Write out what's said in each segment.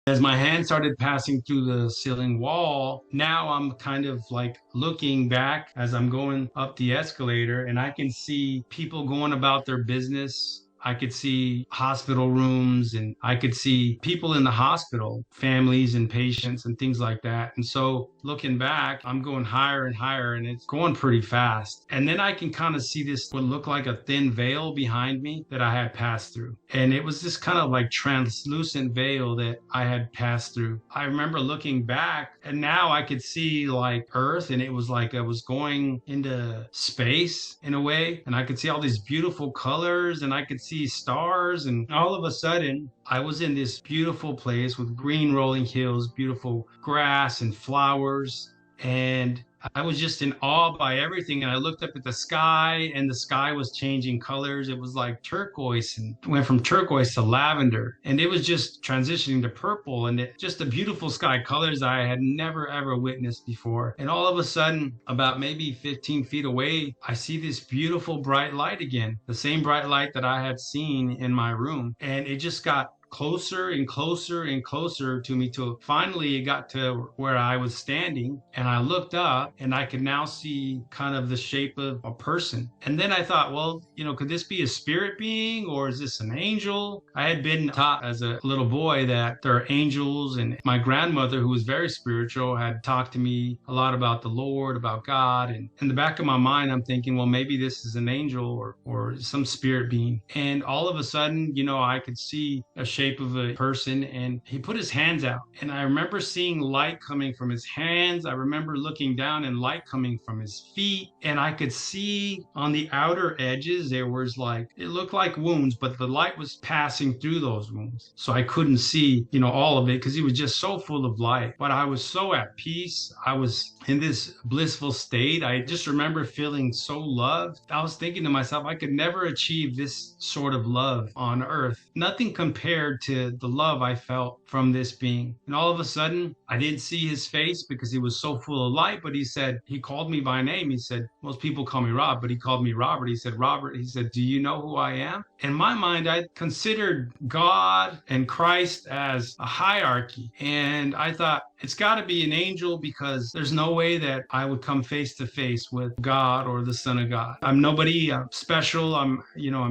As my hand started passing through the ceiling wall, now I'm kind of like looking back as I'm going up the escalator, and I can see people going about their business. I could see hospital rooms and I could see people in the hospital, families and patients and things like that. And so looking back, I'm going higher and higher and it's going pretty fast. And then I can kind of see this what looked like a thin veil behind me that I had passed through. And it was this kind of like translucent veil that I had passed through. I remember looking back and now I could see like Earth, and it was like I was going into space in a way. And I could see all these beautiful colors and I could see stars, and all of a sudden I was in this beautiful place with green rolling hills, beautiful grass and flowers, and I was just in awe by everything. And I looked up at the sky, and the sky was changing colors. It was like turquoise, and went from turquoise to lavender, and it was just transitioning to purple, and just the beautiful sky colors I had never ever witnessed before. And all of a sudden, about maybe 15 feet away, I see this beautiful bright light again, the same bright light that I had seen in my room. And it just got closer and closer and closer to me, till finally it got to where I was standing, and I looked up and I could now see kind of the shape of a person. And then I thought, well, could this be a spirit being or is this an angel? I had been taught as a little boy that there are angels, and my grandmother, who was very spiritual, had talked to me a lot about the Lord, about God. And in the back of my mind, I'm thinking, well, maybe this is an angel or some spirit being. And all of a sudden, I could see a shape of a person, and he put his hands out, and I remember seeing light coming from his hands. I remember looking down and light coming from his feet, and I could see on the outer edges there was like, it looked like wounds, but the light was passing through those wounds, so I couldn't see all of it because he was just so full of light. But I was so at peace. I was in this blissful state. I just remember feeling so loved. I was thinking to myself, I could never achieve this sort of love on earth. Nothing compared to the love I felt from this being. And all of a sudden, I didn't see his face because he was so full of light, but he called me by name. He said, most people call me Rob, but he called me Robert. He said, Robert, he said, do you know who I am? In my mind, I considered God and Christ as a hierarchy. And I thought, it's got to be an angel, because there's no way that I would come face to face with God or the Son of God. I'm nobody special. I'm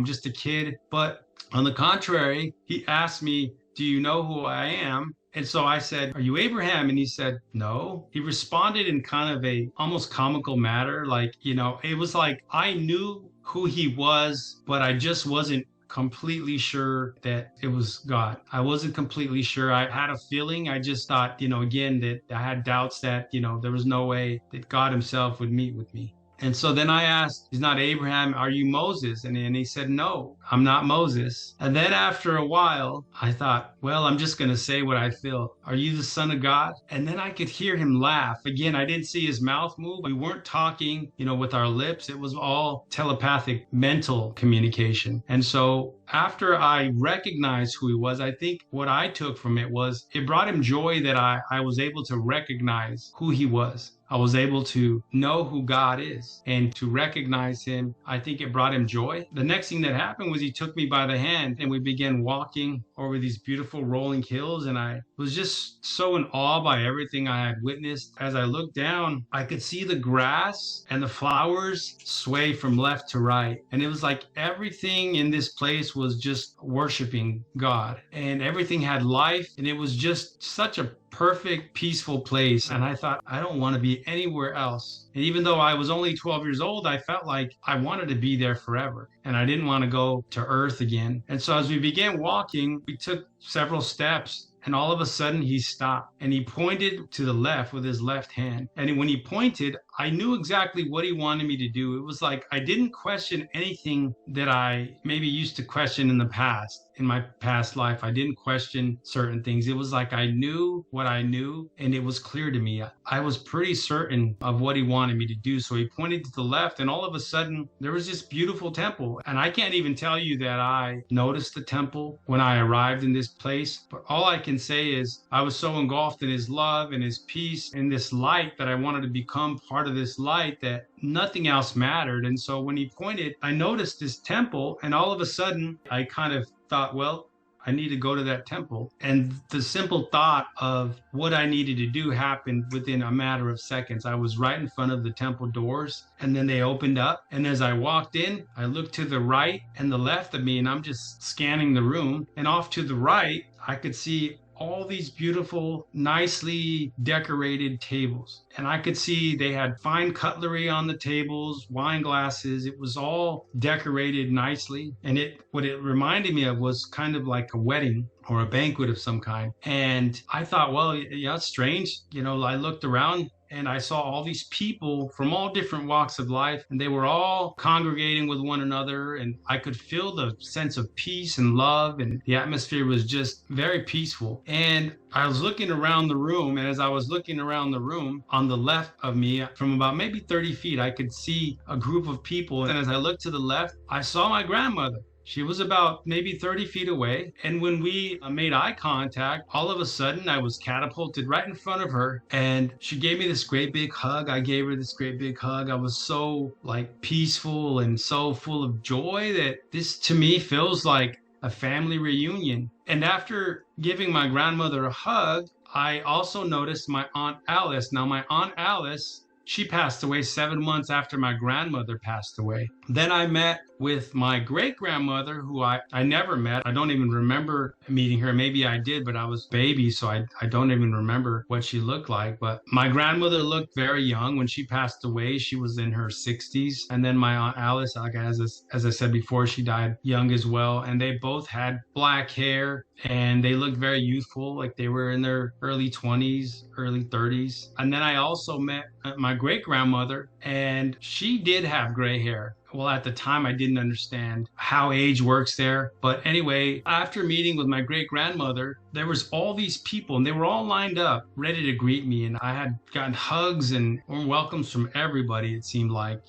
just a kid. But on the contrary, he asked me, do you know who I am? And so I said, are you Abraham? And he said, no. He responded in kind of a almost comical manner. Like, it was like I knew who he was, but I just wasn't completely sure that it was God. I wasn't completely sure. I had a feeling. I just thought, again, that I had doubts that, there was no way that God himself would meet with me. And so then I asked, he's not Abraham, are you Moses? And he said, no, I'm not Moses. And then after a while, I thought, well, I'm just going to say what I feel. Are you the Son of God? And then I could hear him laugh. Again, I didn't see his mouth move. We weren't talking, with our lips. It was all telepathic, mental communication. And so after I recognized who he was, I think what I took from it was it brought him joy that I was able to recognize who he was. I was able to know who God is and to recognize him. I think it brought him joy. The next thing that happened was he took me by the hand and we began walking over these beautiful rolling hills. And I was just so in awe by everything I had witnessed. As I looked down, I could see the grass and the flowers sway from left to right. And it was like everything in this place was just worshiping God, and everything had life. And it was just such a perfect, peaceful place. And I thought, I don't want to be anywhere else. And even though I was only 12 years old, I felt like I wanted to be there forever. And I didn't want to go to Earth again. And so as we began walking, we took several steps. And all of a sudden he stopped and he pointed to the left with his left hand. And when he pointed, I knew exactly what he wanted me to do. It was like I didn't question anything that I maybe used to question in the past. In my past life, I didn't question certain things. It was like I knew what I knew, and it was clear to me. I was pretty certain of what he wanted me to do. So he pointed to the left, and all of a sudden, there was this beautiful temple. And I can't even tell you that I noticed the temple when I arrived in this place. But all I can say is I was so engulfed in his love and his peace and this light that I wanted to become part of this light, that nothing else mattered. And so when he pointed, I noticed this temple, and all of a sudden, I kind of thought, well, I need to go to that temple. And the simple thought of what I needed to do happened within a matter of seconds. I was right in front of the temple doors, and then they opened up. And as I walked in, I looked to the right and the left of me, and I'm just scanning the room. And off to the right, I could see all these beautiful, nicely decorated tables. And I could see they had fine cutlery on the tables, wine glasses. It was all decorated nicely. And what it reminded me of was kind of like a wedding or a banquet of some kind. And I thought, well, yeah, it's strange. I looked around and I saw all these people from all different walks of life, and they were all congregating with one another. And I could feel the sense of peace and love, and the atmosphere was just very peaceful. And I was looking around the room, and as I was looking around the room, on the left of me, from about maybe 30 feet, I could see a group of people. And as I looked to the left, I saw my grandmother. She was about maybe 30 feet away. And when we made eye contact, all of a sudden I was catapulted right in front of her. And she gave me this great big hug. I gave her this great big hug. I was so peaceful and so full of joy that this to me feels like a family reunion. And after giving my grandmother a hug, I also noticed my Aunt Alice. Now, my Aunt Alice, she passed away 7 months after my grandmother passed away. Then I met with my great-grandmother, who I never met. I don't even remember meeting her. Maybe I did, but I was baby, so I don't even remember what she looked like. But my grandmother looked very young. When she passed away, she was in her 60s. And then my Aunt Alice, as I said before, she died young as well. And they both had black hair, and they looked very youthful, like they were in their early 20s, early 30s. And then I also met my great-grandmother, and she did have gray hair. Well, at the time, I didn't understand how age works there. But anyway, after meeting with my great-grandmother, there was all these people, and they were all lined up, ready to greet me. And I had gotten hugs and warm welcomes from everybody, it seemed like.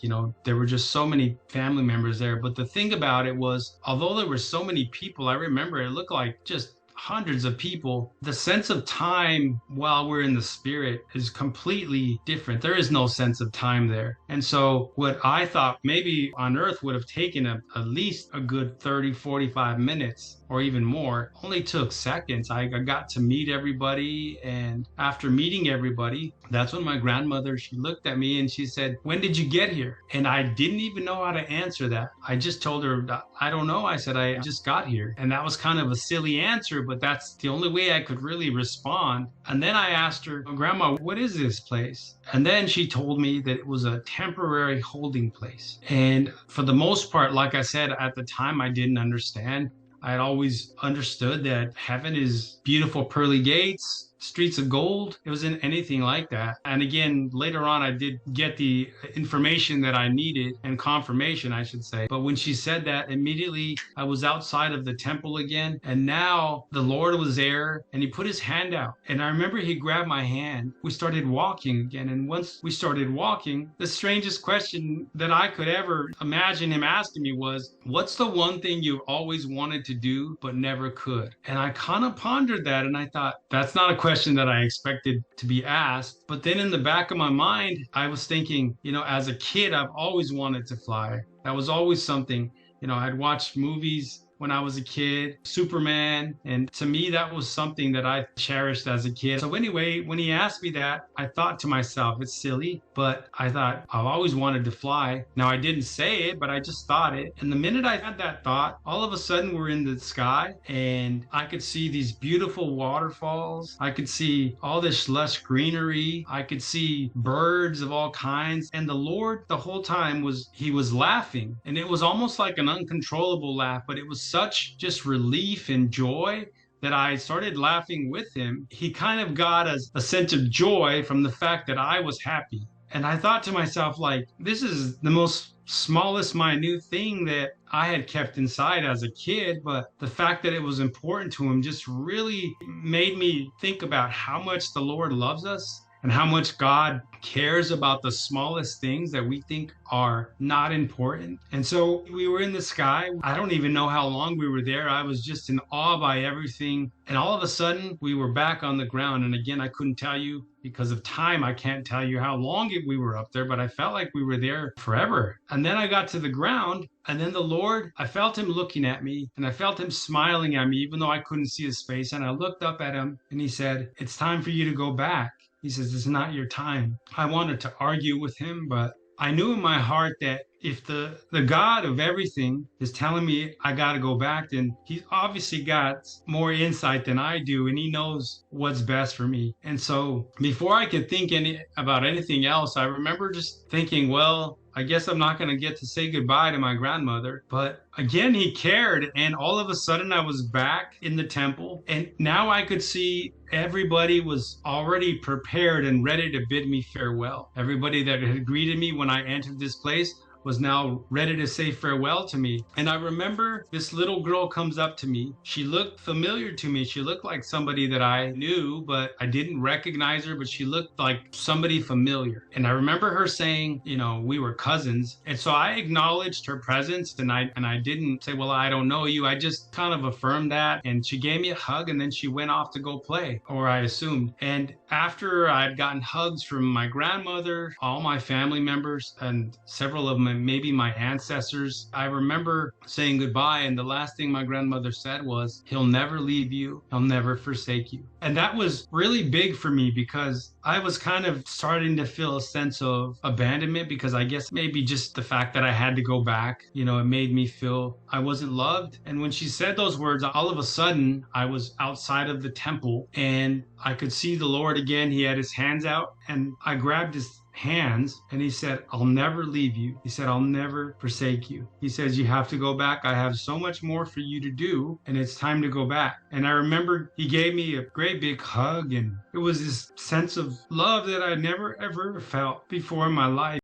There were just so many family members there. But the thing about it was, although there were so many people, I remember it looked like just hundreds of people. The sense of time while we're in the spirit is completely different. There is no sense of time there. And so what I thought maybe on earth would have taken at least a good 30, 45 minutes or even more, only took seconds. I got to meet everybody. And after meeting everybody, that's when my grandmother, she looked at me and she said, "When did you get here?" And I didn't even know how to answer that. I just told her, "I don't know." I said, "I just got here." And that was kind of a silly answer, but that's the only way I could really respond. And then I asked her, "Grandma, what is this place?" And then she told me that it was a temporary holding place. And for the most part, like I said, at the time, I didn't understand. I had always understood that heaven is beautiful pearly gates, streets of gold. It wasn't anything like that. And again, later on, I did get the information that I needed, and confirmation, I should say. But when she said that, immediately I was outside of the temple again. And now the Lord was there, and he put his hand out. And I remember he grabbed my hand. We started walking again. And once we started walking, the strangest question that I could ever imagine him asking me was, "What's the one thing you've always wanted to do but never could?" And I kind of pondered that, and I thought, that's not a question that I expected to be asked. But then in the back of my mind, I was thinking, as a kid, I've always wanted to fly. That was always something. I'd watched movies when I was a kid, Superman. And to me, that was something that I cherished as a kid. So anyway, when he asked me that, I thought to myself, it's silly, but I thought I've always wanted to fly. Now, I didn't say it, but I just thought it. And the minute I had that thought, all of a sudden we're in the sky, and I could see these beautiful waterfalls. I could see all this lush greenery. I could see birds of all kinds. And the Lord, the whole time, he was laughing. And it was almost like an uncontrollable laugh, but it was such just relief and joy that I started laughing with him. He kind of got a sense of joy from the fact that I was happy. And I thought to myself, this is the most smallest, minute thing that I had kept inside as a kid, but the fact that it was important to him just really made me think about how much the Lord loves us and how much God cares about the smallest things that we think are not important. And so we were in the sky. I don't even know how long we were there. I was just in awe by everything. And all of a sudden, we were back on the ground. And again, I couldn't tell you, because of time. I can't tell you how long we were up there, but I felt like we were there forever. And then I got to the ground, and then the Lord, I felt him looking at me, and I felt him smiling at me, even though I couldn't see his face. And I looked up at him, and he said, "It's time for you to go back." He says, "It's not your time." I wanted to argue with him, but I knew in my heart that if the God of everything is telling me I got to go back, then he's obviously got more insight than I do, and he knows what's best for me. And so before I could think about anything else, I remember just thinking, well, I guess I'm not going to get to say goodbye to my grandmother. But again, he cared. And all of a sudden I was back in the temple, and now I could see everybody was already prepared and ready to bid me farewell. Everybody that had greeted me when I entered this place was now ready to say farewell to me. And I remember this little girl comes up to me. She looked familiar to me. She looked like somebody that I knew, but I didn't recognize her, but she looked like somebody familiar. And I remember her saying, you know, we were cousins. And so I acknowledged her presence, and I didn't say, well, I don't know you. I just kind of affirmed that. And she gave me a hug, and then she went off to go play, or I assumed. And after I'd gotten hugs from my grandmother, all my family members, and several of them, maybe my ancestors, I remember saying goodbye, and the last thing my grandmother said was, "He'll never leave you, he'll never forsake you." And that was really big for me, because I was kind of starting to feel a sense of abandonment, because I guess maybe just the fact that I had to go back, you know, it made me feel I wasn't loved. And when she said those words, all of a sudden I was outside of the temple, and I could see the Lord again. He had his hands out, and I grabbed his hands, and he said, "I'll never leave you." He said, "I'll never forsake you." He says, "You have to go back. I have so much more for you to do, and it's time to go back." And I remember he gave me a great big hug, and it was this sense of love that I never ever felt before in my life.